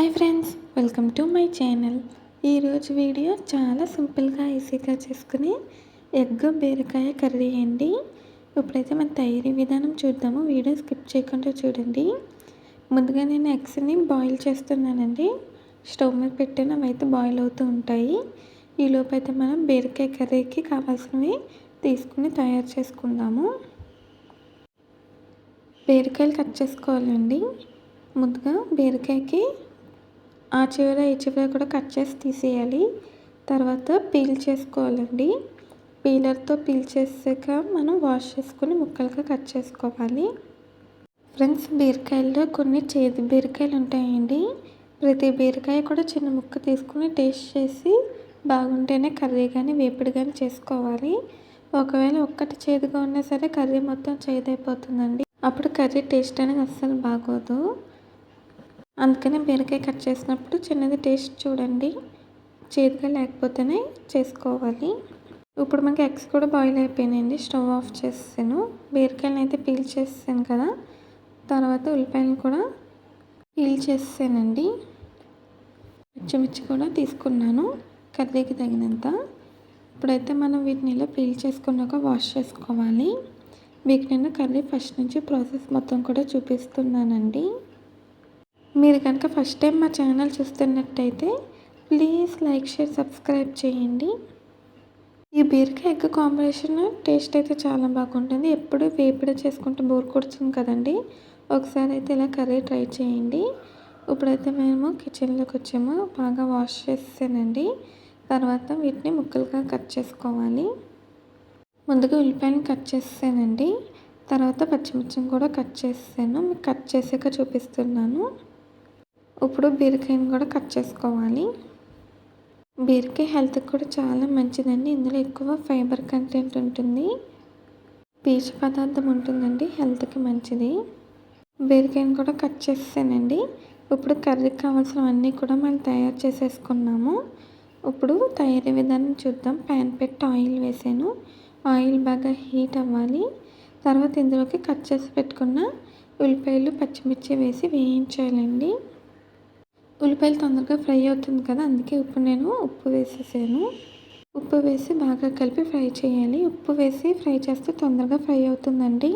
Hi friends, welcome to my channel. ఈరోజు video చాలా సింపుల్గా ఈజీగా చేసుకుని ఎగ్ బీరకాయ కర్రీ అండి. ఇప్పుడైతే మన తయారీ విధానం చూద్దాము. వీడియో స్కిప్ చేయకుండా చూడండి. ముందుగా నేను ఎగ్స్ని బాయిల్ చేస్తున్నానండి. స్టవ్ మీద పెట్టిన అవి అయితే బాయిల్ అవుతూ ఉంటాయి. ఈలోపు అయితే మనం బీరకాయ కర్రీకి కావాల్సినవి తీసుకుని తయారు చేసుకుందాము. బీరకాయలు కట్ చేసుకోవాలండి. ముందుగా బీరకాయకి ఆ చివర ఈ చివర కూడా కట్ చేసి తీసేయాలి. తర్వాత పీల్ చేసుకోవాలండి. పీలర్తో పీల్ చేసాక మనం వాష్ చేసుకుని ముక్కలుగా కట్ చేసుకోవాలి. ఫ్రెండ్స్, బీరకాయల్లో కొన్ని చేదు బీరకాయలు ఉంటాయండి. ప్రతి బీరకాయ కూడా చిన్న ముక్క తీసుకుని టేస్ట్ చేసి బాగుంటేనే కర్రీ కానీ వేపుడు కానీ చేసుకోవాలి. ఒకవేళ ఒక్కటి చేదుగా ఉన్నా సరే కర్రీ మొత్తం చేదైపోతుందండి. అప్పుడు కర్రీ టేస్ట్ అనేది అస్సలు బాగోదు. అందుకని బీరకాయ కట్ చేసినప్పుడు చిన్నది టేస్ట్ చూడండి. చేదుగా లేకపోతేనే చేసుకోవాలి. ఇప్పుడు మనకి ఎగ్స్ కూడా బాయిల్ అయిపోయినాయండి. స్టవ్ ఆఫ్ చేసాను. బీరకాయలను అయితే పీల్ చేసాను కదా. తర్వాత ఉల్లిపాయలను కూడా పీల్ చేసానండి. పచ్చిమిర్చి కూడా తీసుకున్నాను కర్రీకి తగినంత. ఇప్పుడైతే మనం వీటిని ఇలా పీల్ చేసుకున్నాక వాష్ చేసుకోవాలి. వీటిని కర్రీ ఫస్ట్ నుంచి ప్రాసెస్ మొత్తం కూడా చూపిస్తున్నానండి. మీరు కనుక ఫస్ట్ టైం మా ఛానల్ చూస్తున్నట్టయితే ప్లీజ్ లైక్, షేర్, సబ్స్క్రైబ్ చేయండి. ఈ బీరకాయ ఎగ్ కాంబినేషన్ టేస్ట్ అయితే చాలా బాగుంటుంది. ఎప్పుడు వేపుడు చేసుకుంటే బోర్ కొడుతుంది కదండి. ఒకసారి అయితే ఇలా కర్రీ ట్రై చేయండి. ఇప్పుడైతే మేము కిచెన్లోకి వచ్చాము. బాగా వాష్ చేసానండి. తర్వాత వీటిని ముక్కలుగా కట్ చేసుకోవాలి. ముందుగా ఉల్లిపాయలను కట్ చేసానండి. తర్వాత పచ్చిమిర్చిని కూడా కట్ చేసాను. మీకు కట్ చేసాక చూపిస్తున్నాను. ఇప్పుడు బీరకాయని కూడా కట్ చేసుకోవాలి. బీరకాయ హెల్త్కి కూడా చాలా మంచిదండి. ఇందులో ఎక్కువ ఫైబర్ కంటెంట్ ఉంటుంది. పీచు పదార్థం ఉంటుందండి, హెల్త్కి మంచిది. బీరకాయని కూడా కట్ చేసానండి. ఇప్పుడు కర్రీకి కావాల్సినవన్నీ కూడా మనం తయారు చేసేసుకున్నాము. ఇప్పుడు తయారీ విధానం చూద్దాం. ప్యాన్ పెట్టి ఆయిల్ వేసాను. ఆయిల్ బాగా హీట్ అవ్వాలి. తర్వాత ఇందులోకి కట్ చేసి పెట్టుకున్న ఉల్లిపాయలు, పచ్చిమిర్చి వేసి వేయించాలండి. ఉల్లిపాయలు తొందరగా ఫ్రై అవుతుంది కదా, అందుకే ఇప్పుడు నేను ఉప్పు వేసేసాను. ఉప్పు వేసి బాగా కలిపి ఫ్రై చేయాలి. ఉప్పు వేసి ఫ్రై చేస్తే తొందరగా ఫ్రై అవుతుందండి.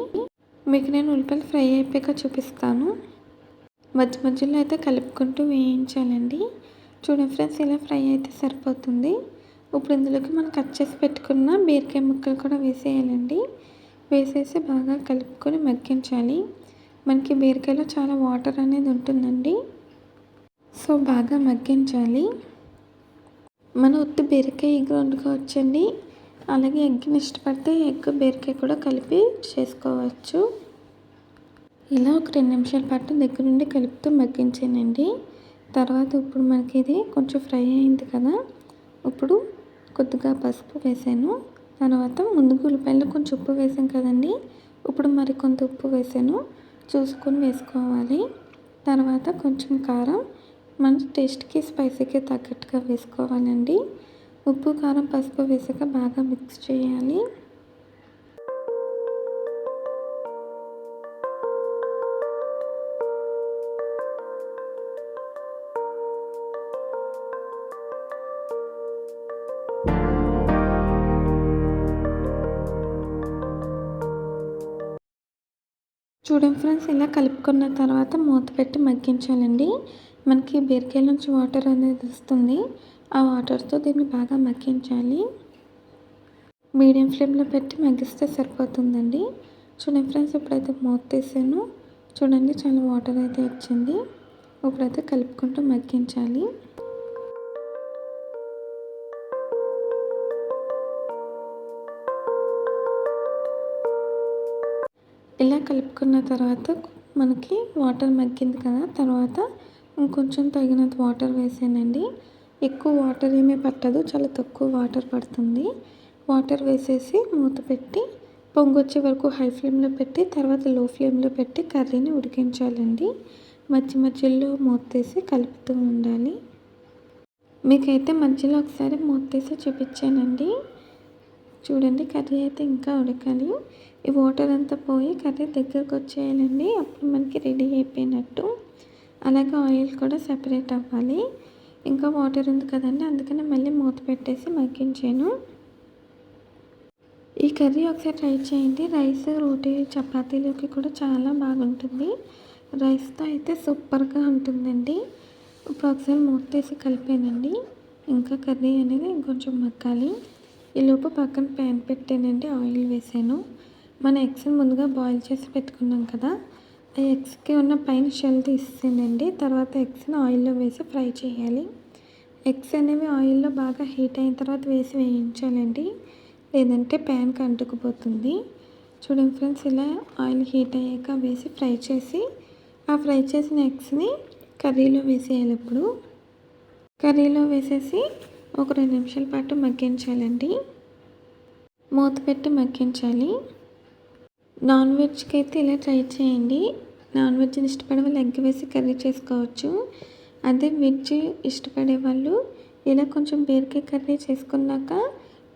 మీకు నేను ఉల్లిపాయలు ఫ్రై అయిపోయాక చూపిస్తాను. మధ్య మధ్యలో అయితే కలుపుకుంటూ వేయించాలండి. చూడండి ఫ్రెండ్స్, ఇలా ఫ్రై అయితే సరిపోతుంది. ఇప్పుడు ఇందులోకి మనం కట్ చేసి పెట్టుకున్న బీరకాయ ముక్కలు కూడా వేసేయాలండి. వేసేసి బాగా కలుపుకొని మగ్గించాలి. మనకి బీరకాయలో చాలా వాటర్ అనేది ఉంటుందండి. సో బాగా మగ్గించాలి. మనం ఉత్తి బీరకాయ ఎగ్ వండుకోవచ్చండి. అలాగే ఎగ్ని ఇష్టపడితే ఎగ్ బీరకాయ కూడా కలిపి చేసుకోవచ్చు. ఇలా ఒక 2 నిమిషాల పాటు దగ్గర నుండి కలుపుతూ మగ్గించానండి. తర్వాత ఇప్పుడు మనకి ఇది కొంచెం ఫ్రై అయింది కదా. ఇప్పుడు కొద్దిగా పసుపు వేసాను. తర్వాత ముందుగా ఉల్లిపాయలు కొంచెం ఉప్పు వేసాం కదండి. ఇప్పుడు మరి కొంత ఉప్పు వేసాను. చూసుకొని వేసుకోవాలి. తర్వాత కొంచెం కారం మన టేస్ట్కి, స్పైసీకి తగ్గట్టుగా వేసుకోవాలండి. ఉప్పు, కారం, పసుపు వేసాక బాగా మిక్స్ చేయాలి. చూడండి ఫ్రెండ్స్, ఇలా కలుపుకున్న తర్వాత మూత పెట్టి మగ్గించాలండి. మనకి బీరకాయ నుంచి వాటర్ అనేది వస్తుంది. ఆ వాటర్తో దీన్ని బాగా మగ్గించాలి. మీడియం ఫ్లేమ్లో పెట్టి మగ్గిస్తే సరిపోతుందండి. చూడండి ఫ్రెండ్స్, ఇప్పుడైతే మూత తీసాను. చూడండి, చాలా వాటర్ అయితే వచ్చింది. ఇప్పుడైతే కలుపుకుంటూ మగ్గించాలి. ఇలా కలుపుకున్న తర్వాత మనకి వాటర్ మగ్గింది కదా. తర్వాత ఇంకొంచెం తగినంత వాటర్ వేసానండి. ఎక్కువ వాటర్ ఏమీ పట్టదు, చాలా తక్కువ వాటర్ పడుతుంది. వాటర్ వేసేసి మూత పెట్టి పొంగొచ్చే వరకు హై ఫ్లేమ్లో పెట్టి తర్వాత లో ఫ్లేమ్లో పెట్టి కర్రీని ఉడికించాలండి. మధ్య మధ్యలో మూత తీసి కలుపుతూ ఉండాలి. మీకైతే మధ్యలో ఒకసారి మూత తీసి చూపించానండి. చూడండి, కర్రీ అయితే ఇంకా ఉడకాలి. ఈ వాటర్ అంతా పోయి కర్రీ దగ్గరకు వచ్చేయాలండి. అప్పుడు మనకి రెడీ అయిపోయినట్టు. అలాగే ఆయిల్ కూడా సెపరేట్ అవ్వాలి. ఇంకా వాటర్ ఉంది కదండి, అందుకని మళ్ళీ మూత పెట్టేసి మగ్గించాను. ఈ కర్రీ ఒకసారి ట్రై చేయండి. రైస్, రోటీ, చపాతీలోకి కూడా చాలా బాగుంటుంది. రైస్తో అయితే సూపర్గా ఉంటుందండి. ఇప్పుడు ఒకసారి మూత తీసి కలిపానండి. ఇంకా కర్రీ అనేది ఇంకొంచెం మగ్గాలి. ఈలోపు పక్కన ప్యాన్ పెట్టానండి, ఆయిల్ వేసాను. మన ఎగ్స్ ముందుగా బాయిల్ చేసి పెట్టుకున్నాం కదా, ఆ ఎగ్స్కి ఉన్న పైన షెల్ తీసేసానండి. తర్వాత ఎగ్స్ని ఆయిల్లో వేసి ఫ్రై చేయాలి. ఎగ్స్ అనేవి ఆయిల్లో బాగా హీట్ అయిన తర్వాత వేయించాలండి, లేదంటే ప్యాన్కి అంటుకుపోతుంది. చూడండి ఫ్రెండ్స్, ఇలా ఆయిల్ హీట్ అయ్యాక వేసి ఫ్రై చేసి, ఆ ఫ్రై చేసిన ఎగ్స్ని కర్రీలో వేసేయాలి. ఇప్పుడు కర్రీలో వేసేసి ఒక 2 నిమిషాల పాటు మగ్గించాలండి. మూత పెట్టి మగ్గించాలి. నాన్ వెజ్కి అయితే ఇలా ట్రై చేయండి. నాన్ వెజ్ని ఇష్టపడే వాళ్ళు ఎగ్ వేసి కర్రీ చేసుకోవచ్చు. అదే వెజ్ ఇష్టపడే వాళ్ళు ఇలా కొంచెం బీరకాయ కర్రీ చేసుకున్నాక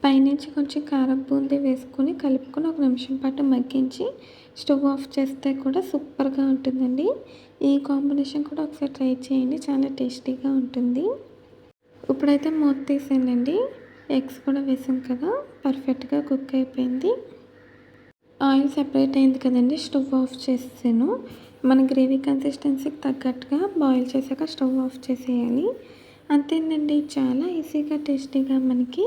పైనుంచి కొంచెం కారం బూందీ వేసుకొని కలుపుకొని 1 నిమిషం పాటు మగ్గించి స్టవ్ ఆఫ్ చేస్తే కూడా సూపర్గా ఉంటుందండి. ఈ కాంబినేషన్ కూడా ఒకసారి ట్రై చేయండి, చాలా టేస్టీగా ఉంటుంది. ఇప్పుడైతే మూత తీసానండి. ఎగ్స్ కూడా వేసాం కదా, పర్ఫెక్ట్గా కుక్ అయిపోయింది. ఆయిల్ సెపరేట్ అయింది కదండి, స్టవ్ ఆఫ్ చేసేసాను. మన గ్రేవీ కన్సిస్టెన్సీకి తగ్గట్టుగా బాయిల్ చేశాక స్టవ్ ఆఫ్ చేసేయాలి. అంతేనండి, చాలా ఈజీగా టేస్టీగా మనకి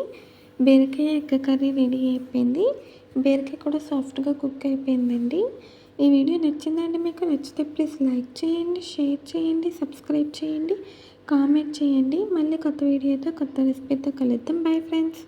బీరకాయ ఎగ్ కర్రీ రెడీ అయిపోయింది. బీరకాయ కూడా సాఫ్ట్గా కుక్ అయిపోయిందండి. ఈ వీడియో నచ్చిందండి మీకు? నచ్చితే ప్లీజ్ లైక్ చేయండి, షేర్ చేయండి, సబ్స్క్రైబ్ చేయండి, కామెంట్ చేయండి. మళ్ళీ కొత్త వీడియోతో కొత్త రెసిపీతో కలుద్దాం. Bye friends.